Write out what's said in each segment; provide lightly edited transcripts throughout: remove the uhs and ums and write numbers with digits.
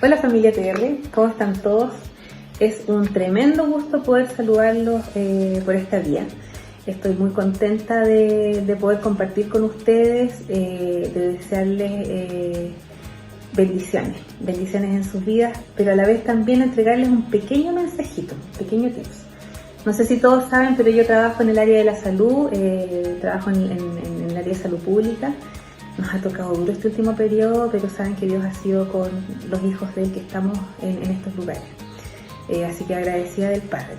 Hola familia TR, ¿cómo están todos? Es un tremendo gusto poder saludarlos por esta vía. Estoy muy contenta de poder compartir con ustedes, de desearles bendiciones en sus vidas, pero a la vez también entregarles un pequeño mensajito, un pequeño tips. No sé si todos saben, pero yo trabajo en el área de la salud, trabajo en el área de salud pública. Nos ha tocado duro este último periodo, pero saben que Dios ha sido con los hijos de Él que estamos en estos lugares. Así que agradecida del Padre.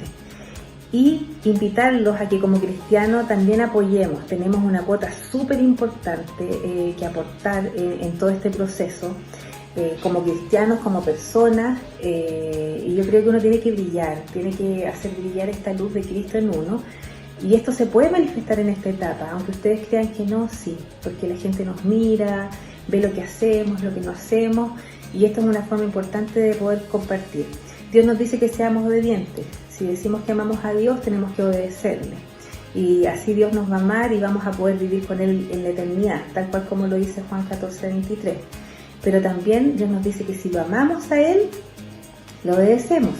Y invitarlos a que como cristianos también apoyemos. Tenemos una cuota súper importante que aportar en todo este proceso. Como cristianos, como personas, y yo creo que uno tiene que brillar, tiene que hacer brillar esta luz de Cristo en uno. Y esto se puede manifestar en esta etapa, aunque ustedes crean que no, sí, porque la gente nos mira, ve lo que hacemos, lo que no hacemos, y esto es una forma importante de poder compartir. Dios nos dice que seamos obedientes. Si decimos que amamos a Dios, tenemos que obedecerle. Y así Dios nos va a amar y vamos a poder vivir con Él en la eternidad, tal cual como lo dice Juan 14:23. Pero también Dios nos dice que si lo amamos a Él, lo obedecemos.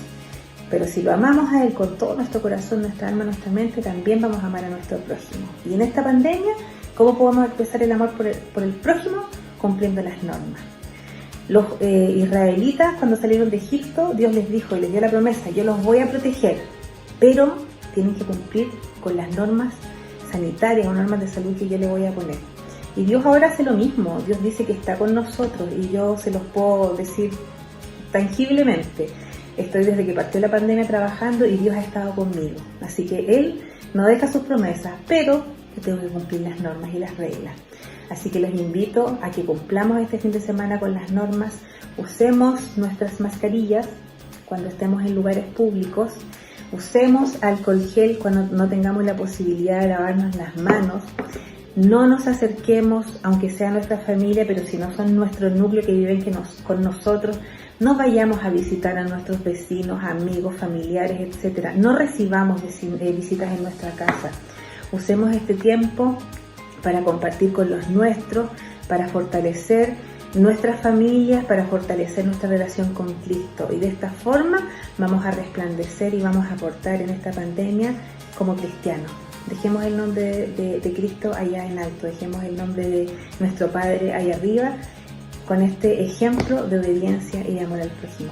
Pero si lo amamos a Él con todo nuestro corazón, nuestra alma, nuestra mente, también vamos a amar a nuestro prójimo. Y en esta pandemia, ¿cómo podemos expresar el amor por el prójimo? Cumpliendo las normas. Los israelitas, cuando salieron de Egipto, Dios les dijo y les dio la promesa: yo los voy a proteger, pero tienen que cumplir con las normas sanitarias o normas de salud que yo les voy a poner. Y Dios ahora hace lo mismo. Dios dice que está con nosotros y yo se los puedo decir tangiblemente. Estoy desde que partió la pandemia trabajando y Dios ha estado conmigo. Así que Él no deja sus promesas, pero yo tengo que cumplir las normas y las reglas. Así que los invito a que cumplamos este fin de semana con las normas. Usemos nuestras mascarillas cuando estemos en lugares públicos. Usemos alcohol gel cuando no tengamos la posibilidad de lavarnos las manos. No nos acerquemos, aunque sea nuestra familia, pero si no son nuestro núcleo que viven con nosotros, no vayamos a visitar a nuestros vecinos, amigos, familiares, etc. No recibamos visitas en nuestra casa. Usemos este tiempo para compartir con los nuestros, para fortalecer nuestras familias, para fortalecer nuestra relación con Cristo. Y de esta forma vamos a resplandecer y vamos a aportar en esta pandemia como cristianos. Dejemos el nombre de Cristo allá en alto, dejemos el nombre de nuestro Padre allá arriba, con este ejemplo de obediencia y de amor al prójimo.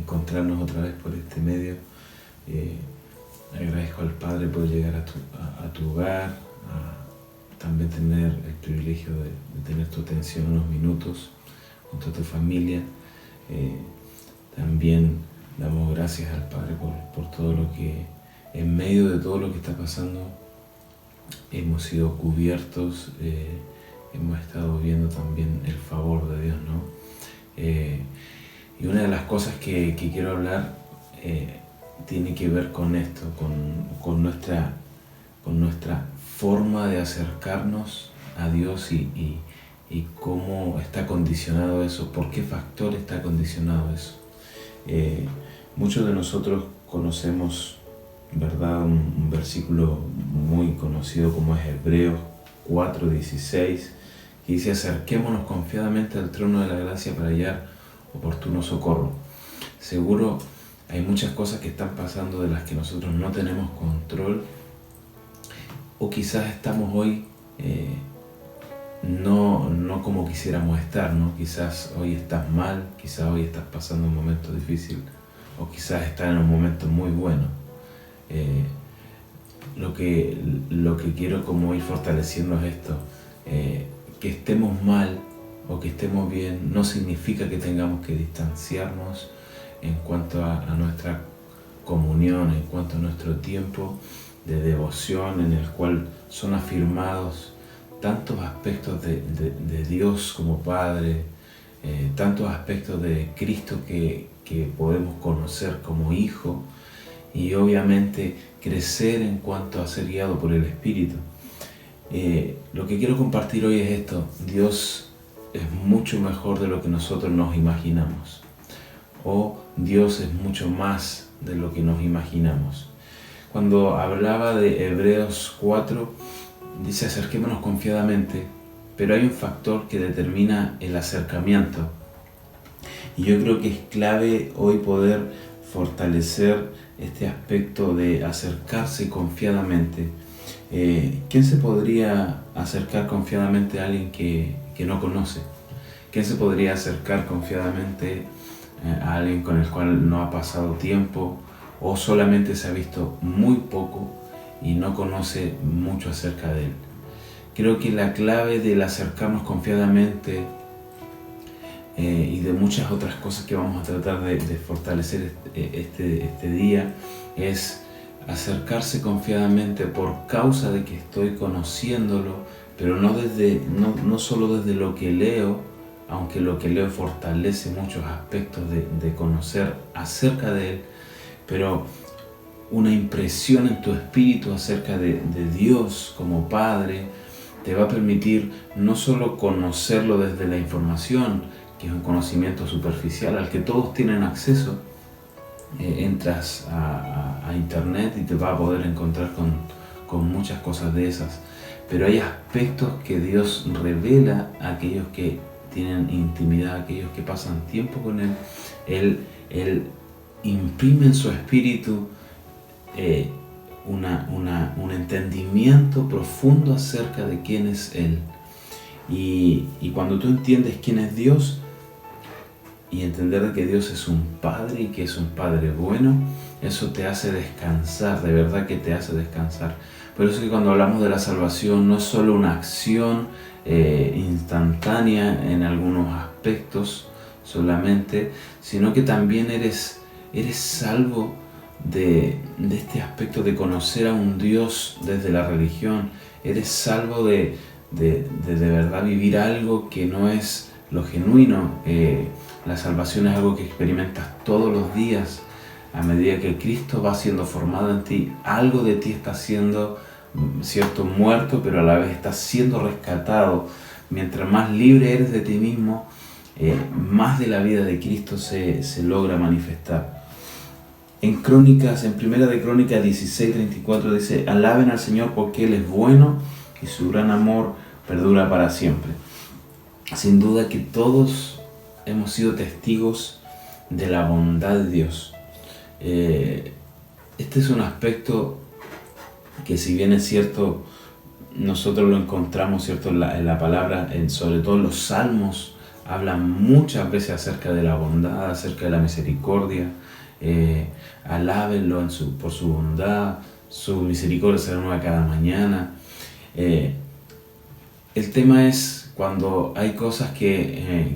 encontrarnos otra vez por este medio. Agradezco al Padre por llegar a tu hogar, también tener el privilegio de tener tu atención unos minutos junto a tu familia. También damos gracias al Padre por todo lo que, en medio de todo lo que está pasando, hemos sido cubiertos, hemos estado viendo también el favor de Dios, ¿no? Y una de las cosas que quiero hablar tiene que ver con esto, con nuestra forma de acercarnos a Dios y cómo está condicionado eso, por qué factor está condicionado eso. Muchos de nosotros conocemos, ¿verdad?, un versículo muy conocido como es Hebreos 4:16, que dice: acerquémonos confiadamente al trono de la gracia para hallar oportuno socorro. Seguro hay muchas cosas que están pasando de las que nosotros no tenemos control, o quizás estamos hoy no como quisiéramos estar, ¿no? Quizás hoy estás mal, quizás hoy estás pasando un momento difícil, o quizás estás en un momento muy bueno. Lo que quiero como ir fortaleciendo es esto, que estemos mal o que estemos bien no significa que tengamos que distanciarnos en cuanto a nuestra comunión, en cuanto a nuestro tiempo de devoción, en el cual son afirmados tantos aspectos de Dios como Padre, tantos aspectos de Cristo que podemos conocer como Hijo, y obviamente crecer en cuanto a ser guiado por el Espíritu. Lo que quiero compartir hoy es esto: Dios es mucho mejor de lo que nosotros nos imaginamos, o Dios es mucho más de lo que nos imaginamos. Cuando hablaba de Hebreos 4, dice: acerquémonos confiadamente, pero hay un factor que determina el acercamiento, y yo creo que es clave hoy poder fortalecer este aspecto de acercarse confiadamente. ¿Quién se podría acercar confiadamente a alguien que no conoce? ¿Quién se podría acercar confiadamente a alguien con el cual no ha pasado tiempo, o solamente se ha visto muy poco y no conoce mucho acerca de él? Creo que la clave del acercarnos confiadamente y de muchas otras cosas que vamos a tratar de fortalecer este día es acercarse confiadamente por causa de que estoy conociéndolo, pero no solo desde lo que leo, aunque lo que leo fortalece muchos aspectos de conocer acerca de él, pero una impresión en tu espíritu acerca de Dios como Padre te va a permitir no solo conocerlo desde la información, que es un conocimiento superficial al que todos tienen acceso. Entras a internet y te va a poder encontrar con muchas cosas de esas, pero hay aspectos que Dios revela a aquellos que tienen intimidad, a aquellos que pasan tiempo con Él. Él imprime en su espíritu un entendimiento profundo acerca de quién es Él. Y cuando tú entiendes quién es Dios, y entender de que Dios es un Padre y que es un Padre bueno, eso te hace descansar, de verdad que te hace descansar. Por eso es que cuando hablamos de la salvación no es solo una acción instantánea en algunos aspectos solamente, sino que también eres salvo de este aspecto de conocer a un Dios desde la religión. Eres salvo de verdad vivir algo que no es lo genuino. La salvación es algo que experimentas todos los días a medida que Cristo va siendo formado en ti. Algo de ti está siendo, cierto, muerto, pero a la vez está siendo rescatado. Mientras más libre eres de ti mismo, más de la vida de Cristo se logra manifestar. En Primera de Crónicas 16:34 dice: alaben al Señor porque Él es bueno y su gran amor perdura para siempre. Sin duda que todos hemos sido testigos de la bondad de Dios. Este es un aspecto que, si bien es cierto, nosotros lo encontramos, ¿cierto?, en la palabra, sobre todo en los salmos, habla muchas veces acerca de la bondad, acerca de la misericordia. Alábenlo por su bondad, su misericordia será nueva cada mañana. El tema es cuando hay cosas que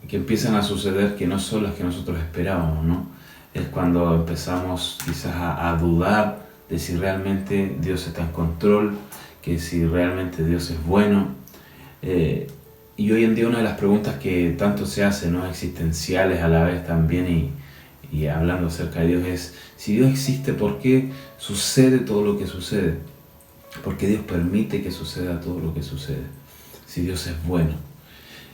empiezan a suceder que no son las que nosotros esperábamos, ¿no? Es cuando empezamos quizás a dudar de si realmente Dios está en control, que si realmente Dios es bueno. Y hoy en día una de las preguntas que tanto se hace, ¿no?, existenciales a la vez también, y hablando acerca de Dios, es: si Dios existe, ¿por qué sucede todo lo que sucede? ¿Por qué Dios permite que suceda todo lo que sucede? Si Dios es bueno.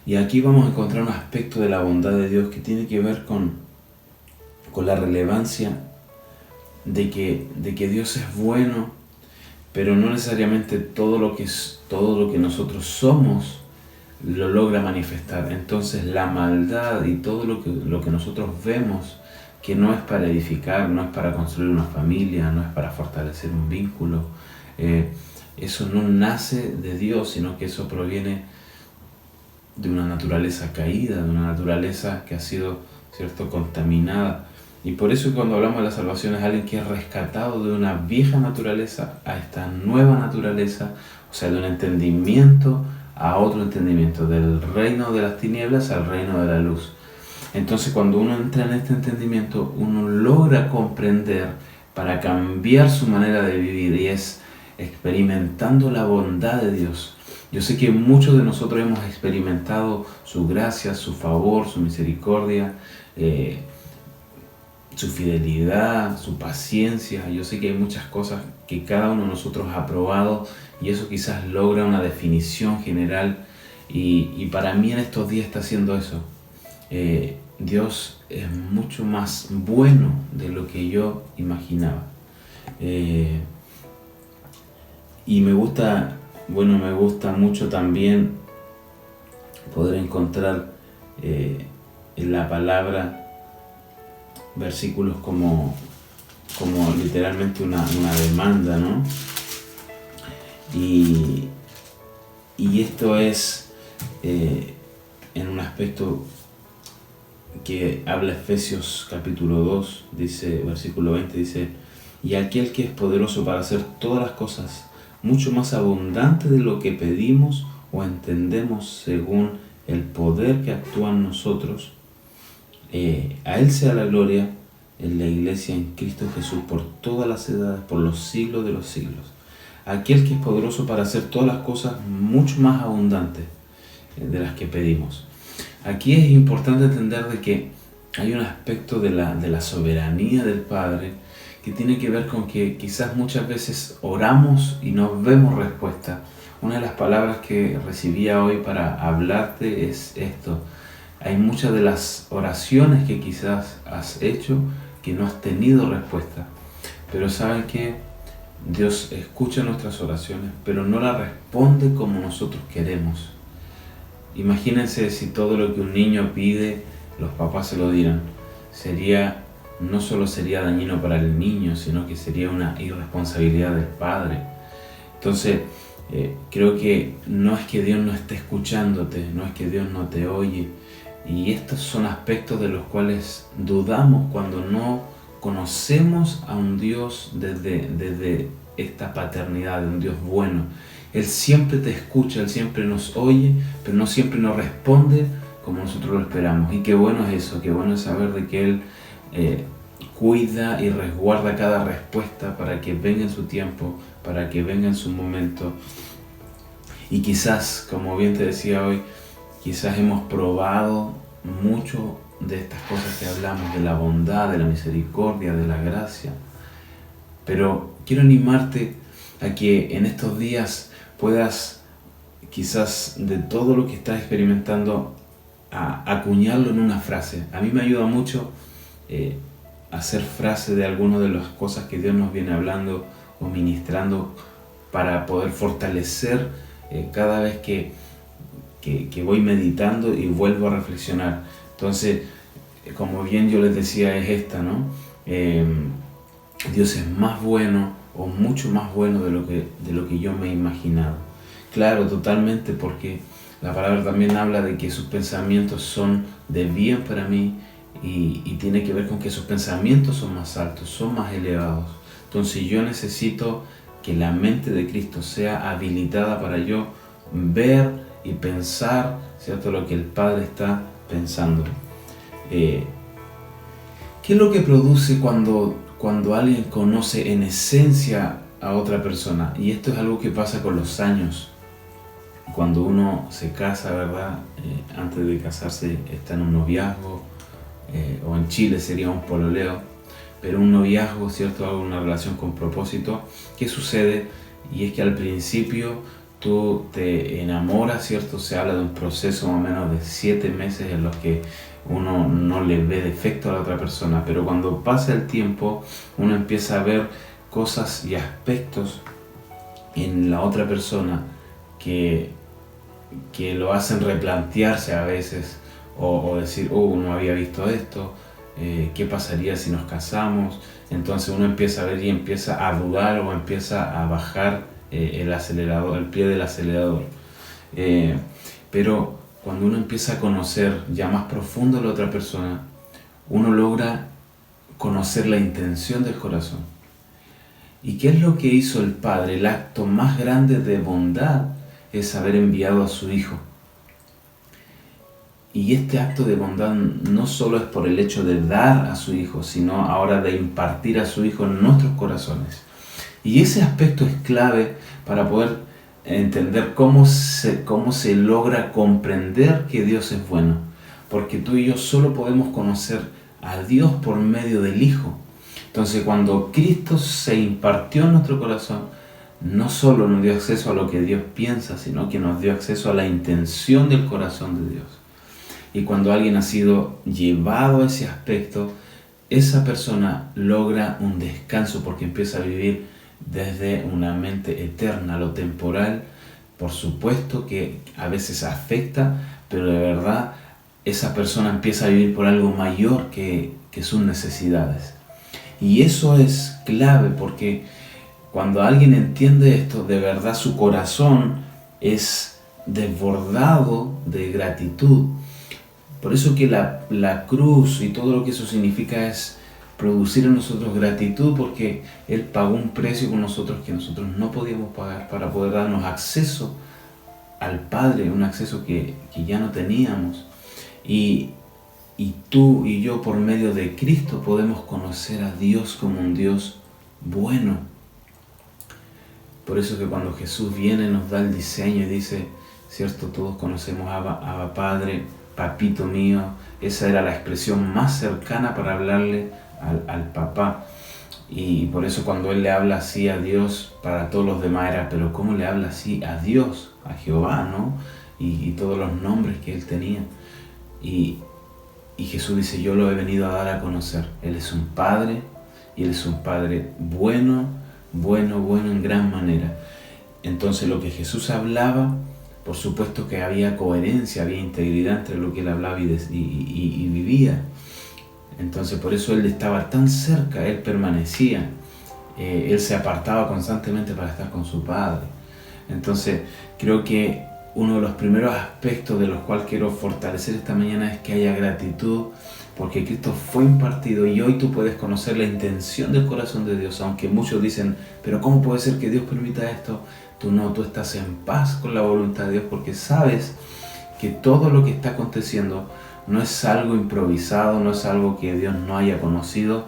Y aquí vamos a encontrar un aspecto de la bondad de Dios que tiene que ver con la relevancia de que Dios es bueno, pero no necesariamente todo lo que nosotros somos lo logra manifestar. Entonces la maldad y todo lo que nosotros vemos, que no es para edificar, no es para construir una familia, no es para fortalecer un vínculo, eso no nace de Dios, sino que eso proviene de una naturaleza caída, de una naturaleza que ha sido, ¿cierto?, contaminada. Y por eso cuando hablamos de la salvación es alguien que es rescatado de una vieja naturaleza a esta nueva naturaleza, o sea, de un entendimiento a otro entendimiento, del reino de las tinieblas al reino de la luz. Entonces cuando uno entra en este entendimiento, uno logra comprender para cambiar su manera de vivir, y es experimentando la bondad de Dios. Yo sé que muchos de nosotros hemos experimentado su gracia, su favor, su misericordia, su fidelidad, su paciencia. Yo sé que hay muchas cosas que cada uno de nosotros ha probado, y eso quizás logra una definición general, y para mí en estos días está haciendo eso. Dios es mucho más bueno de lo que yo imaginaba. Y me gusta mucho también poder encontrar en la palabra versículos como literalmente una demanda, ¿no? Y esto es en un aspecto que habla Efesios capítulo 2, dice, versículo 20, dice: y aquel que es poderoso para hacer todas las cosas mucho más abundante de lo que pedimos o entendemos, según el poder que actúa en nosotros, a Él sea la gloria en la iglesia en Cristo Jesús por todas las edades, por los siglos de los siglos. Aquel que es poderoso para hacer todas las cosas mucho más abundantes de las que pedimos. Aquí es importante entender de que hay un aspecto de la soberanía del Padre que tiene que ver con que quizás muchas veces oramos y no vemos respuesta. Una de las palabras que recibía hoy para hablarte es esto: hay muchas de las oraciones que quizás has hecho que no has tenido respuesta, pero ¿saben qué? Dios escucha nuestras oraciones, pero no las responde como nosotros queremos. Imagínense si todo lo que un niño pide, los papás se lo dieran. No solo sería dañino para el niño, sino que sería una irresponsabilidad del padre. Entonces, creo que no es que Dios no esté escuchándote, no es que Dios no te oye. Y estos son aspectos de los cuales dudamos cuando no conocemos a un Dios desde esta paternidad, de un Dios bueno. Él siempre te escucha, Él siempre nos oye, pero no siempre nos responde como nosotros lo esperamos. Y qué bueno es eso, qué bueno es saber de que Él cuida y resguarda cada respuesta para que venga en su tiempo, para que venga en su momento. Y quizás, como bien te decía hoy, quizás hemos probado mucho de estas cosas que hablamos, de la bondad, de la misericordia, de la gracia. Pero quiero animarte a que en estos días puedas, quizás de todo lo que estás experimentando, acuñarlo en una frase. A mí me ayuda mucho hacer frase de algunas de las cosas que Dios nos viene hablando o ministrando para poder fortalecer cada vez que voy meditando y vuelvo a reflexionar. Entonces, como bien yo les decía, es esta, ¿no? Dios es más bueno o mucho más bueno de lo que yo me he imaginado. Claro, totalmente, porque La palabra también habla de que sus pensamientos son de bien para mí y tiene que ver con que sus pensamientos son más altos, son más elevados. Entonces yo necesito que la mente de Cristo sea habilitada para yo ver y pensar, ¿cierto?, lo que el Padre está pensando. ¿Qué es lo que produce cuando alguien conoce en esencia a otra persona? Y esto es algo que pasa con los años. Cuando uno se casa, ¿verdad? Antes de casarse está en un noviazgo, o en Chile sería un pololeo, pero un noviazgo, ¿cierto? Una relación con propósito. ¿Qué sucede? Y es que al principio tú te enamoras, ¿cierto? Se habla de un proceso más o menos de 7 meses en los que uno no le ve defecto a la otra persona, pero cuando pasa el tiempo uno empieza a ver cosas y aspectos en la otra persona que lo hacen replantearse a veces o decir, no había visto esto, ¿qué pasaría si nos casamos? Entonces uno empieza a ver y empieza a dudar o empieza a bajar el acelerador, el pie del acelerador. Pero cuando uno empieza a conocer ya más profundo a la otra persona, uno logra conocer la intención del corazón. ¿Y qué es lo que hizo el Padre? El acto más grande de bondad es haber enviado a su Hijo. Y este acto de bondad no solo es por el hecho de dar a su Hijo, sino ahora de impartir a su Hijo en nuestros corazones. Y ese aspecto es clave para poder entender cómo se logra comprender que Dios es bueno. Porque tú y yo solo podemos conocer a Dios por medio del Hijo. Entonces cuando Cristo se impartió en nuestro corazón, no solo nos dio acceso a lo que Dios piensa, sino que nos dio acceso a la intención del corazón de Dios. Y cuando alguien ha sido llevado a ese aspecto, esa persona logra un descanso porque empieza a vivir desde una mente eterna. Lo temporal, por supuesto que a veces afecta, pero de verdad esa persona empieza a vivir por algo mayor que sus necesidades. Y eso es clave porque cuando alguien entiende esto, de verdad su corazón es desbordado de gratitud. Por eso que la cruz y todo lo que eso significa es producir en nosotros gratitud, porque Él pagó un precio con nosotros que nosotros no podíamos pagar para poder darnos acceso al Padre, un acceso que ya no teníamos. Y tú y yo por medio de Cristo podemos conocer a Dios como un Dios bueno. Por eso que cuando Jesús viene nos da el diseño y dice, ¿cierto? Todos conocemos a Abba Padre, papito mío. Esa era la expresión más cercana para hablarle al papá. Y por eso cuando Él le habla así a Dios, para todos los demás era, pero ¿cómo le habla así a Dios, a Jehová, ¿no? Y todos los nombres que Él tenía. Y Jesús dice, yo lo he venido a dar a conocer. Él es un Padre, y Él es un Padre bueno en gran manera. Entonces lo que Jesús hablaba, por supuesto que había coherencia, había integridad entre lo que Él hablaba y vivía. Entonces por eso Él estaba tan cerca, Él permanecía, Él se apartaba constantemente para estar con su Padre. Entonces creo que uno de los primeros aspectos de los cuales quiero fortalecer esta mañana es que haya gratitud, porque Cristo fue impartido y hoy tú puedes conocer la intención del corazón de Dios, aunque muchos dicen, pero ¿cómo puede ser que Dios permita esto? Tú estás en paz con la voluntad de Dios porque sabes que todo lo que está aconteciendo no es algo improvisado, no es algo que Dios no haya conocido,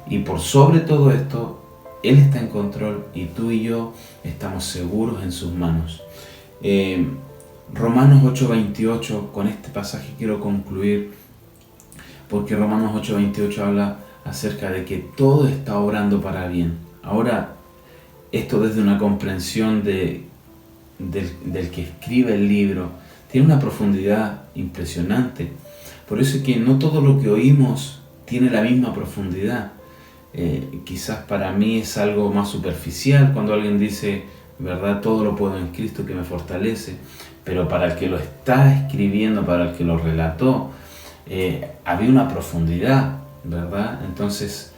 y por sobre todo esto, Él está en control y tú y yo estamos seguros en sus manos. Romanos 8:28, con este pasaje quiero concluir, porque Romanos 8:28 habla acerca de que todo está obrando para bien. Ahora, esto desde una comprensión del que escribe el libro, tiene una profundidad impresionante. Por eso es que no todo lo que oímos tiene la misma profundidad. Quizás para mí es algo más superficial cuando alguien dice, ¿verdad? Todo lo puedo en Cristo que me fortalece. Pero para el que lo está escribiendo, para el que lo relató, había una profundidad, ¿verdad? Entonces,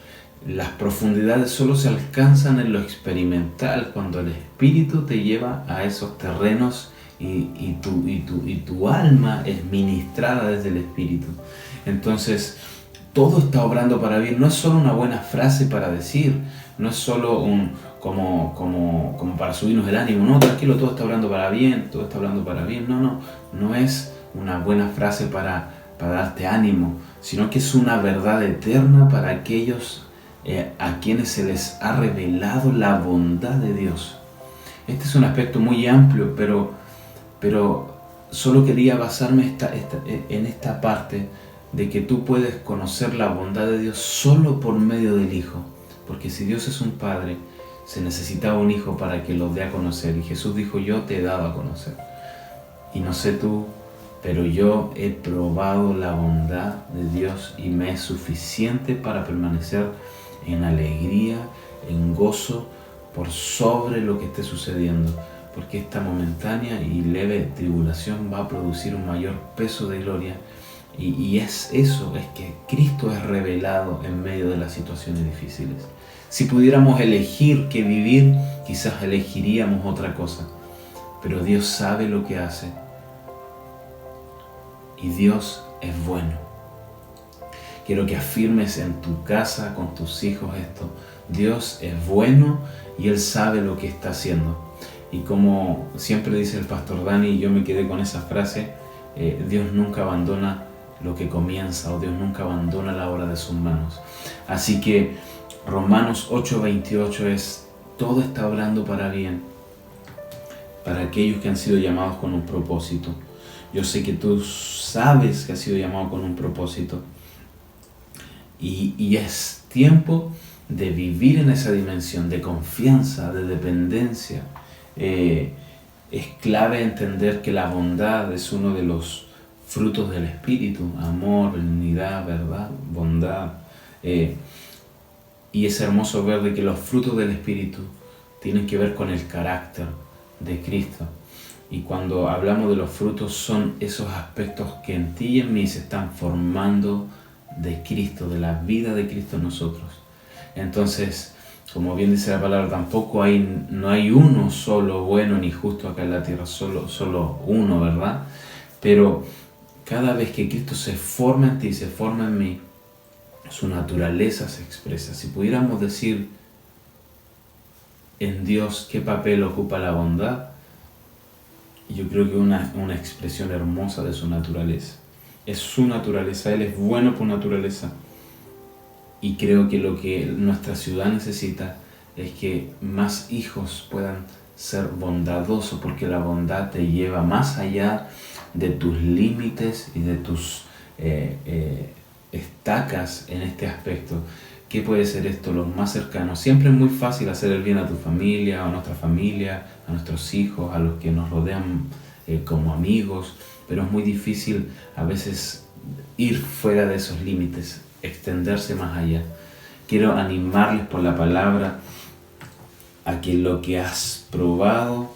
las profundidades solo se alcanzan en lo experimental, cuando el Espíritu te lleva a esos terrenos y tu alma es ministrada desde el Espíritu. Entonces, todo está obrando para bien. No es solo una buena frase para decir, no es solo como para subirnos el ánimo. No, tranquilo, todo está obrando para bien, todo está hablando para bien. No es una buena frase para darte ánimo, sino que es una verdad eterna para aquellos a quienes se les ha revelado la bondad de Dios. Este es un aspecto muy amplio, pero solo quería basarme en esta parte de que tú puedes conocer la bondad de Dios solo por medio del Hijo. Porque si Dios es un Padre, se necesitaba un Hijo para que lo dé a conocer. Y Jesús dijo, yo te he dado a conocer. Y no sé tú, pero yo he probado la bondad de Dios y me es suficiente para permanecer en alegría, en gozo, por sobre lo que esté sucediendo. Porque esta momentánea y leve tribulación va a producir un mayor peso de gloria. Y es eso, es que Cristo es revelado en medio de las situaciones difíciles. Si pudiéramos elegir qué vivir, quizás elegiríamos otra cosa. Pero Dios sabe lo que hace. Y Dios es bueno. Quiero que afirmes en tu casa, con tus hijos esto. Dios es bueno y Él sabe lo que está haciendo. Y como siempre dice el pastor Dani, y yo me quedé con esa frase, Dios nunca abandona lo que comienza, o Dios nunca abandona la obra de sus manos. Así que Romanos 8:28 es, todo está obrando para bien, para aquellos que han sido llamados con un propósito. Yo sé que tú sabes que has sido llamado con un propósito, y es tiempo de vivir en esa dimensión de confianza, de dependencia. Es clave entender que la bondad es uno de los frutos del Espíritu: amor, benignidad, verdad, bondad. Y es hermoso ver de que los frutos del Espíritu tienen que ver con el carácter de Cristo. Y cuando hablamos de los frutos, son esos aspectos que en ti y en mí se están formando de Cristo, de la vida de Cristo en nosotros. Entonces, como bien dice la palabra, tampoco no hay uno solo bueno ni justo acá en la tierra, solo uno, ¿verdad? Pero cada vez que Cristo se forma en ti, se forma en mí, su naturaleza se expresa. Si pudiéramos decir en Dios qué papel ocupa la bondad, yo creo que una expresión hermosa de su naturaleza. Es su naturaleza, Él es bueno por naturaleza. Y creo que lo que nuestra ciudad necesita es que más hijos puedan ser bondadosos, porque la bondad te lleva más allá de tus límites y de tus estacas en este aspecto. ¿Qué puede ser esto? Los más cercanos. Siempre es muy fácil hacer el bien a tu familia, a nuestra familia, a nuestros hijos, a los que nos rodean como amigos, pero es muy difícil a veces ir fuera de esos límites, extenderse más allá. Quiero animarles por la palabra a que lo que has probado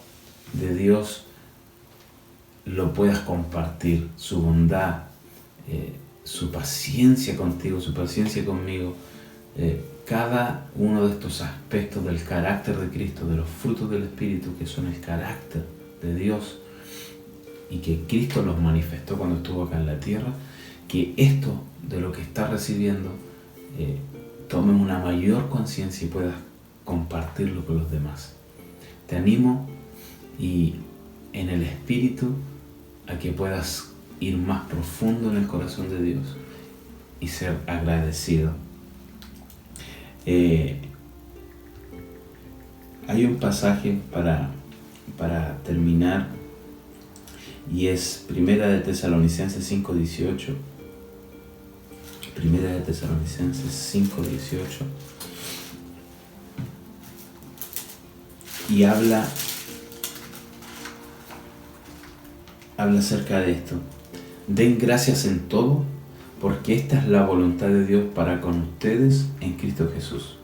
de Dios lo puedas compartir, su bondad, su paciencia contigo, su paciencia conmigo. Cada uno de estos aspectos del carácter de Cristo, de los frutos del Espíritu, que son el carácter de Dios y que Cristo los manifestó cuando estuvo acá en la tierra, que esto de lo que estás recibiendo tomes una mayor conciencia y puedas compartirlo con los demás. Te animo y en el Espíritu a que puedas ir más profundo en el corazón de Dios y ser agradecido. Hay un pasaje para terminar, y es Primera de Tesalonicenses 5:18. Primera de Tesalonicenses 5:18. Y habla acerca de esto. Den gracias en todo, porque esta es la voluntad de Dios para con ustedes en Cristo Jesús.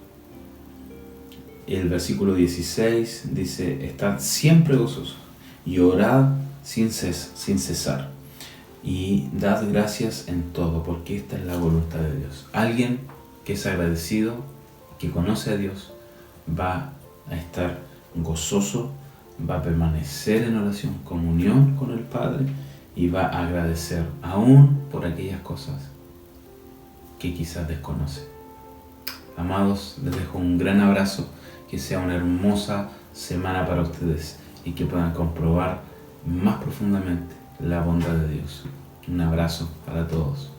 El versículo 16 dice: estad siempre gozosos y orad sin cesar. Y dad gracias en todo, porque esta es la voluntad de Dios. Alguien que es agradecido, que conoce a Dios, va a estar gozoso, va a permanecer en oración, comunión con el Padre, y va a agradecer aún por aquellas cosas que quizás desconoce. Amados, les dejo un gran abrazo, que sea una hermosa semana para ustedes y que puedan comprobar más profundamente la bondad de Dios. Un abrazo para todos.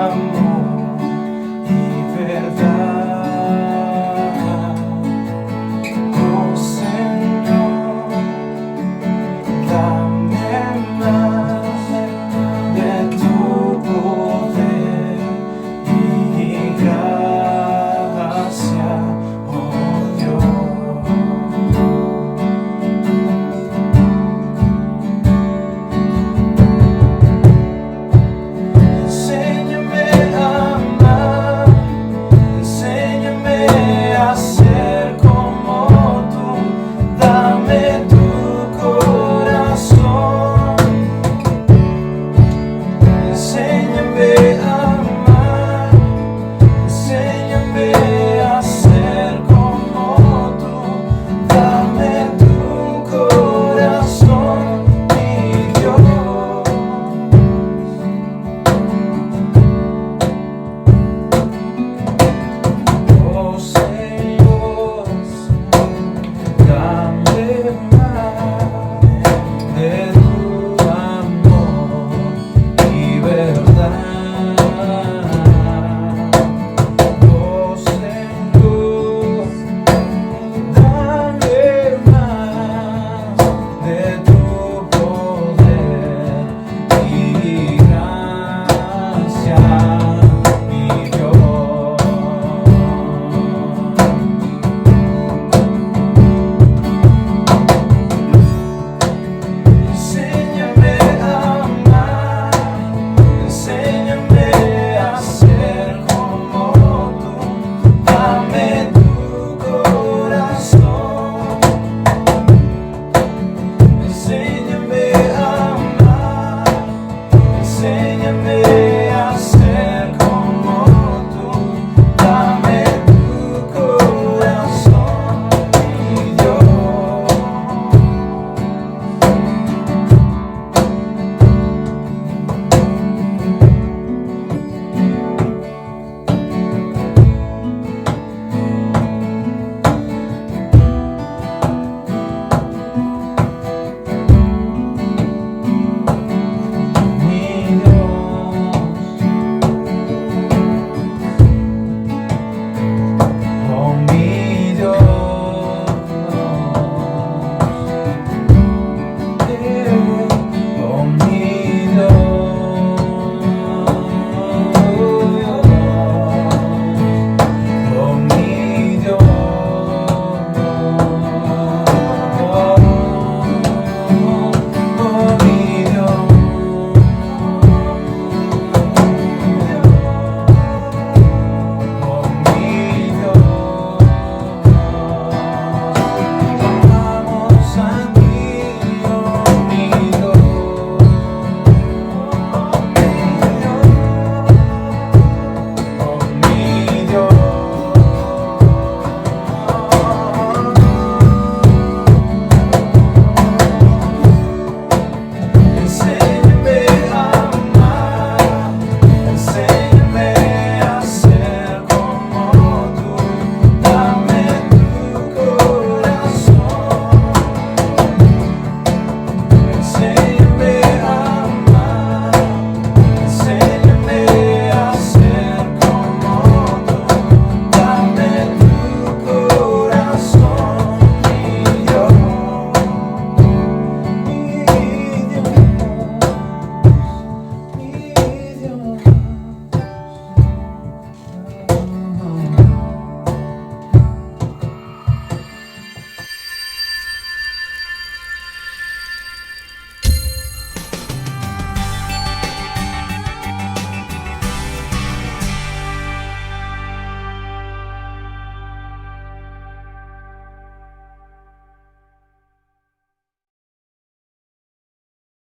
Amor.